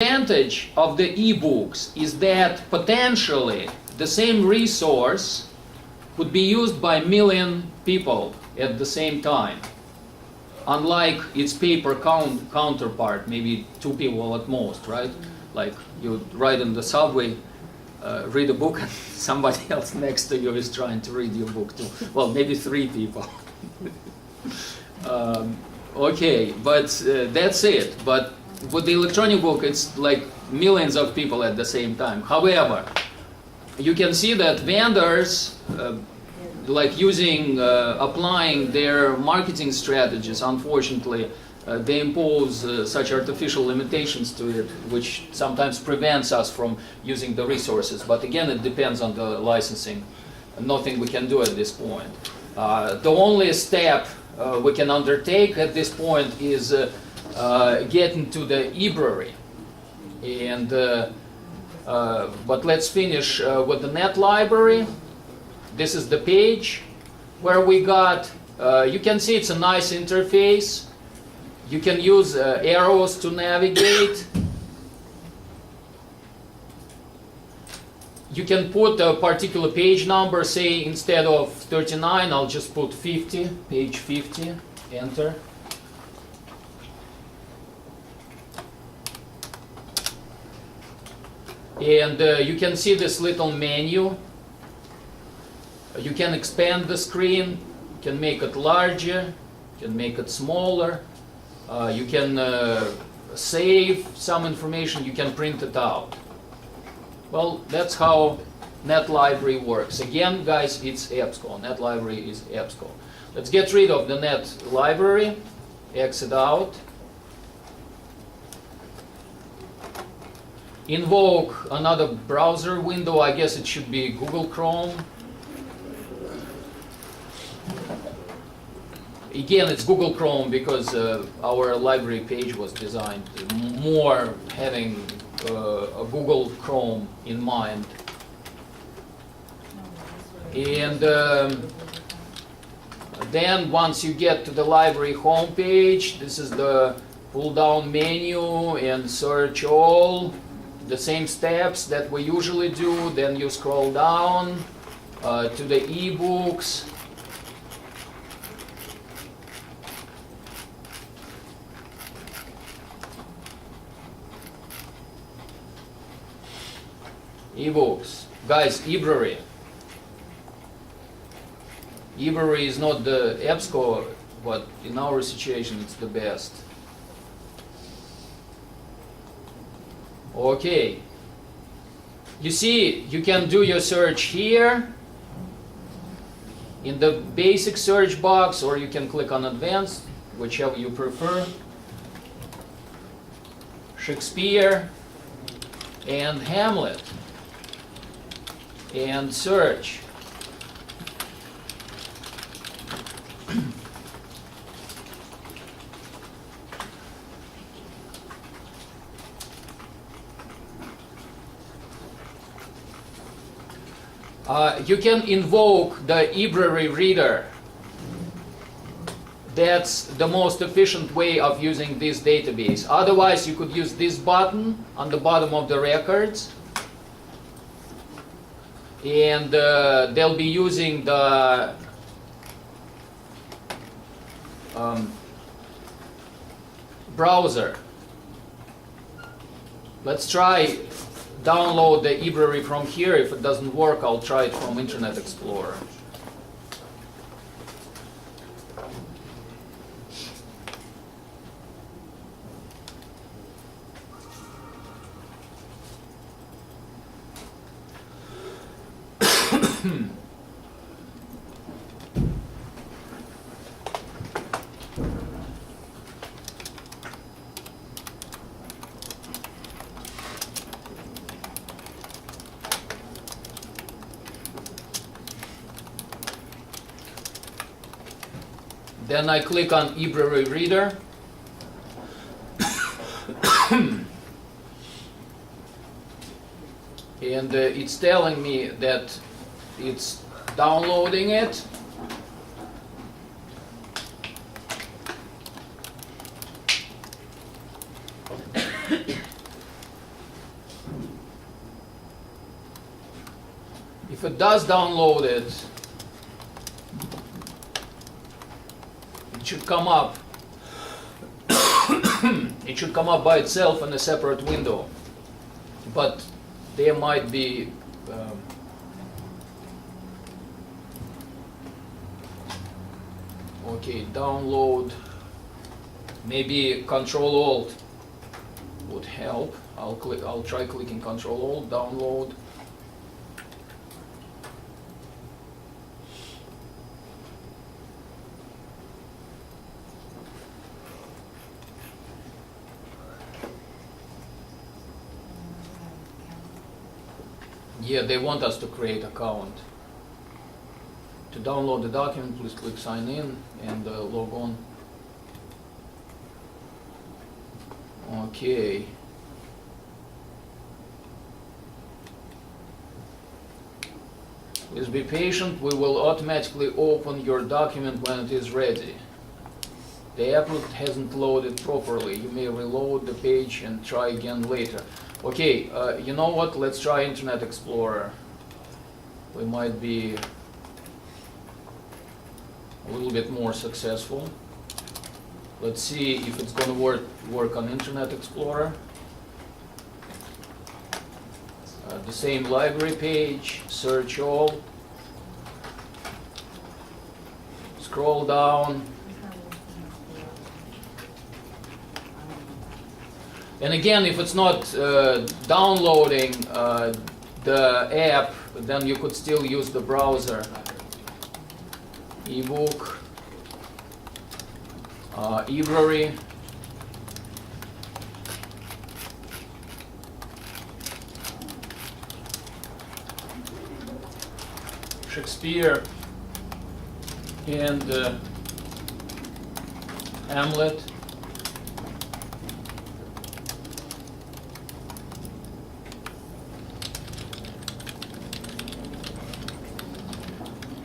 advantage of the eBooks is that potentially the same resource could be used by a million people at the same time, unlike its paper counterpart, maybe 2 people at most, right? Like you ride in the subway, read a book, and somebody else next to you is trying to read your book too. Well, maybe 3 people. Okay, but that's it. But with the electronic book, it's like millions of people at the same time. However, you can see that vendors, like applying their marketing strategies, unfortunately, they impose such artificial limitations to it, which sometimes prevents us from using the resources. But again, it depends on the licensing. Nothing we can do at this point. The only step we can undertake at this point is getting to the Ebrary. And but let's finish with the NetLibrary. This is the page where we got, you can see it's a nice interface. You can use arrows to navigate. You can put a particular page number, say instead of 39, I'll just put 50, page 50, enter. And you can see this little menu. You can expand the screen, you can make it larger, you can make it smaller, you can save some information, you can print it out. Well, that's how NetLibrary works. Again, guys, it's EBSCO. NetLibrary is EBSCO. Let's get rid of the NetLibrary, exit out. Invoke another browser window. I guess it should be Google Chrome. Again, it's Google Chrome because our library page was designed more having a Google Chrome in mind. And then once you get to the library homepage, this is the pull-down menu and search all. The same steps that we usually do. Then you scroll down to the eBooks. eBooks. Guys, Ebrary. Ebrary is not the EBSCO, but in our situation it's the best. Okay. You see, you can do your search here in the basic search box, or you can click on advanced, whichever you prefer. Shakespeare and Hamlet. And search. You can invoke the Ebrary reader. That's the most efficient way of using this database. Otherwise, you could use this button on the bottom of the records. And they'll be using the browser. Let's try download the Ebrary from here. If it doesn't work, I'll try it from Internet Explorer. Then I click on Ebrary Reader. And it's telling me that it's downloading it. If it does download it, it should come up. It should come up by itself in a separate window. But there might be okay, download. Maybe Control-Alt would help. I'll try clicking Control-Alt, download. Yeah, they want us to create account. To download the document, please click sign in and log on. Okay. Please be patient. We will automatically open your document when it is ready. The app hasn't loaded properly. You may reload the page and try again later. Okay, you know what? Let's try Internet Explorer. We might be a little bit more successful. Let's see if it's going to work on Internet Explorer. The same library page, search all, scroll down. And again, if it's not downloading the app, then you could still use the browser. eBook, Ebrary. Shakespeare and Hamlet.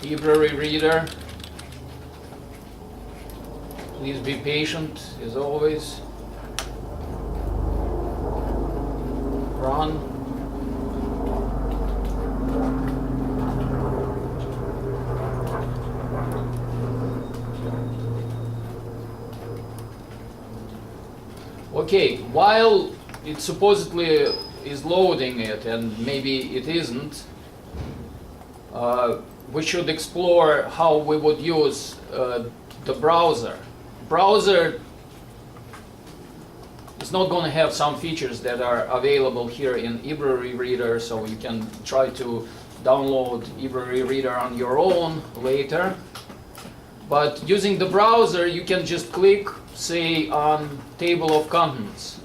Ebrary reader. Please be patient as always. Run. Okay, while it supposedly is loading it, and maybe it isn't, we should explore how we would use the browser. Browser is not going to have some features that are available here in Ebrary Reader, so you can try to download Ebrary Reader on your own later. But using the browser, you can just click, say, on table of contents.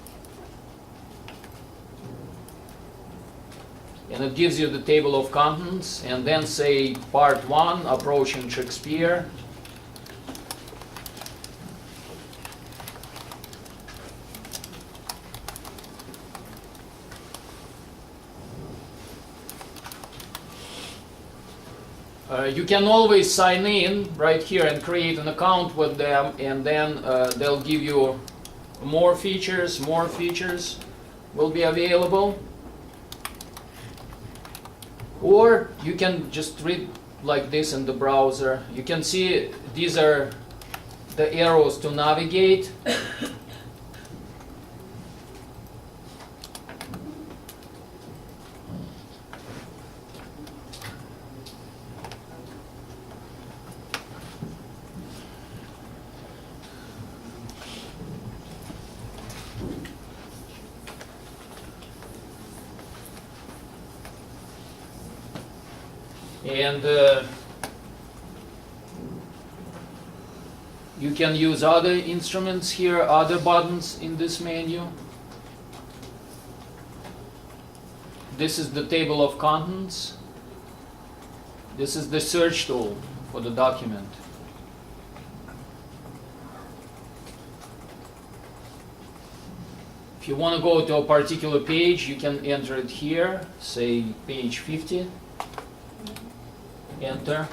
And it gives you the table of contents, and then say part 1, approaching Shakespeare. You can always sign in right here and create an account with them, and then they'll give you more features will be available. Or you can just read like this in the browser. You can see these are the arrows to navigate. And you can use other instruments here, other buttons in this menu. This is the table of contents. This is the search tool for the document. If you want to go to a particular page, you can enter it here, say page 50. Enter.